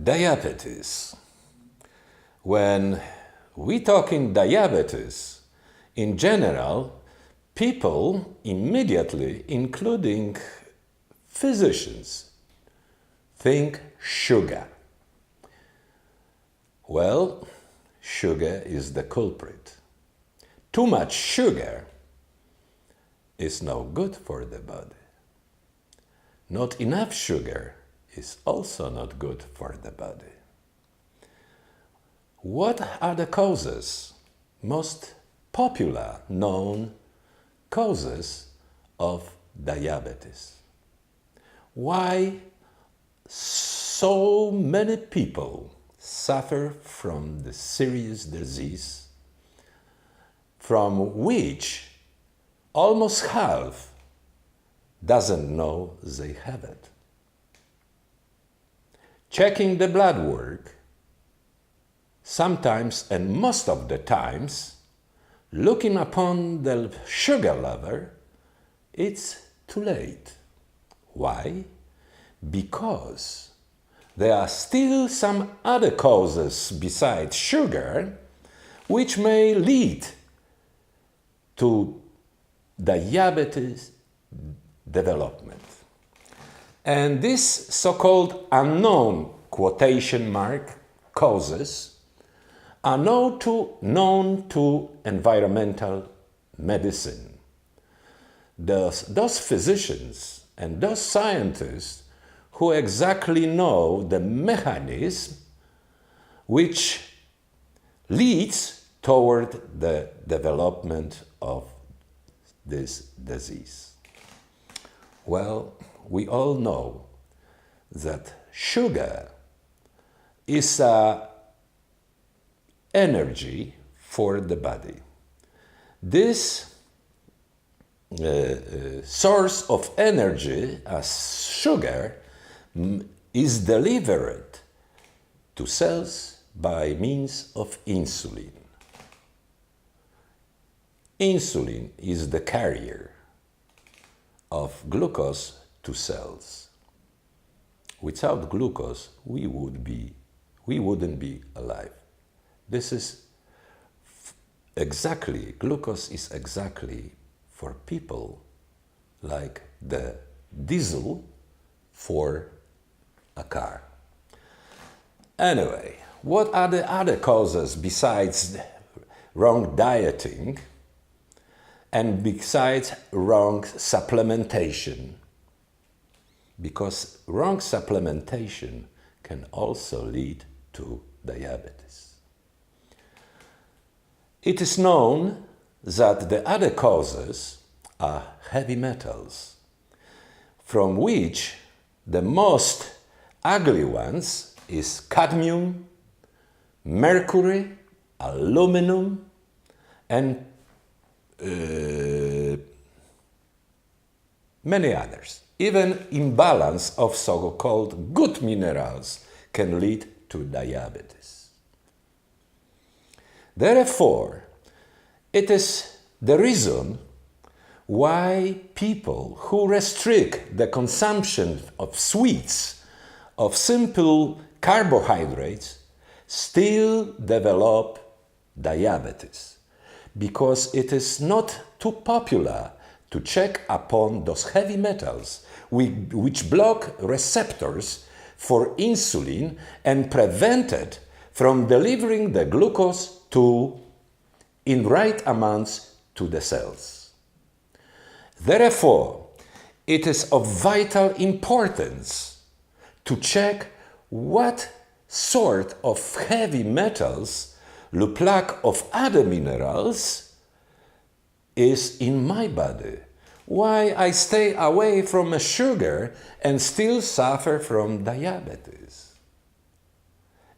Diabetes. When we talk in diabetes, in general, people immediately, including physicians, think sugar. Well, sugar is the culprit. Too much sugar is no good for the body. Not enough sugar is also not good for the body. What are the causes, most popular known causes of diabetes? Why so many people suffer from the serious disease from which almost half doesn't know they have it? Checking the blood work, sometimes and most of the times, looking upon the sugar level, it's too late. Why? Because there are still some other causes besides sugar which may lead to diabetes development. And these so-called unknown quotation mark causes are known to environmental medicine. Those physicians and those scientists who exactly know the mechanism which leads toward the development of this disease. Well, we all know that sugar is an energy for the body. This source of energy as sugar is delivered to cells by means of insulin. Insulin is the carrier of glucose to cells. Without glucose, we wouldn't be alive. This is glucose is exactly for people like the diesel for a car. Anyway, what are the other causes besides wrong dieting and besides wrong supplementation? Because wrong supplementation can also lead to diabetes. It is known that the other causes are heavy metals, from which the most ugly ones is cadmium, mercury, aluminum, and many others. Even imbalance of so-called good minerals can lead to diabetes. Therefore, it is the reason why people who restrict the consumption of sweets, of simple carbohydrates, still develop diabetes, because it is not too popular to check upon those heavy metals which block receptors for insulin and prevent it from delivering the glucose in right amounts to the cells. Therefore, it is of vital importance to check what sort of heavy metals, le lack of other minerals, is in my body. Why I stay away from a sugar and still suffer from diabetes.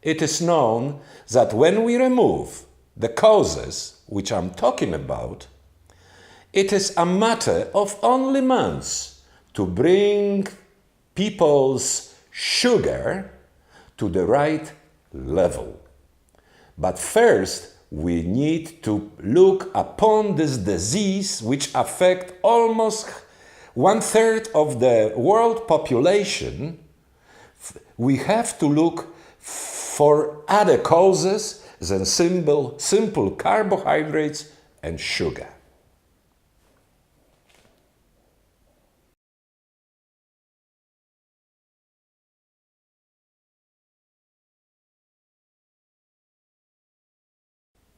It is known that when we remove the causes which I'm talking about, it is a matter of only months to bring people's sugar to the right level. But first, we need to look upon this disease which affects almost 1/3 of the world population. We have to look for other causes than simple carbohydrates and sugar.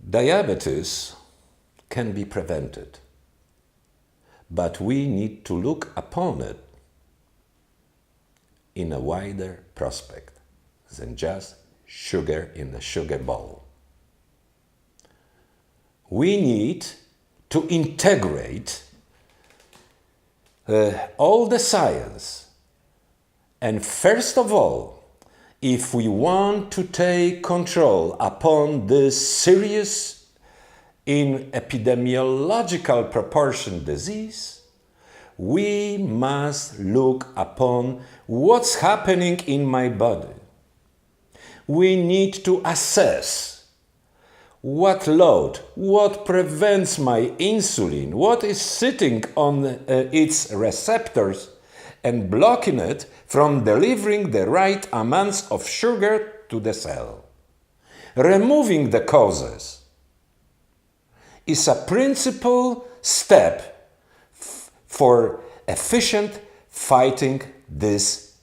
Diabetes can be prevented, but we need to look upon it in a wider prospect than just sugar in the sugar bowl. We need to integrate all the science, and first of all, if we want to take control upon this serious in epidemiological proportion disease, we must look upon what's happening in my body. We need to assess what load, what prevents my insulin, what is sitting on its receptors and blocking it from delivering the right amounts of sugar to the cell. Removing the causes is a principal step for efficient fighting this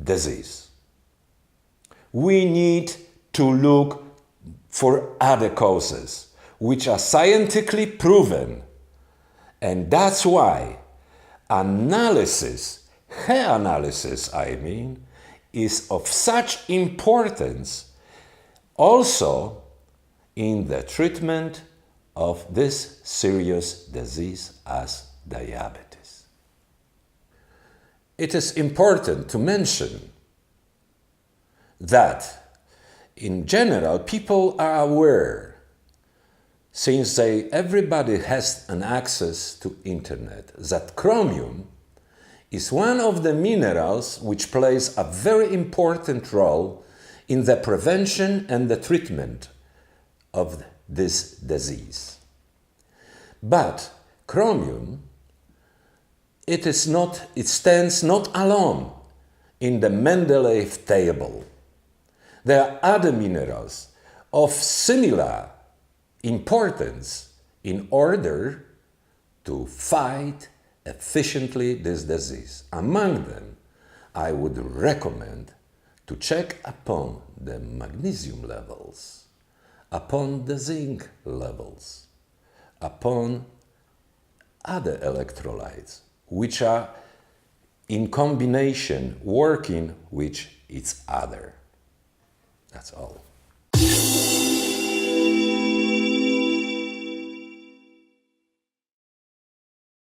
disease. We need to look for other causes which are scientifically proven, and that's why hair analysis, is of such importance also in the treatment of this serious disease as diabetes. It is important to mention that in general people are aware, since everybody has an access to internet, that chromium is one of the minerals which plays a very important role in the prevention and the treatment of this disease. But chromium, it stands not alone in the Mendeleev table. There are other minerals of similar importance in order to fight efficiently this disease. Among them, I would recommend to check upon the magnesium levels, upon the zinc levels, upon other electrolytes which are in combination working with each other. That's all.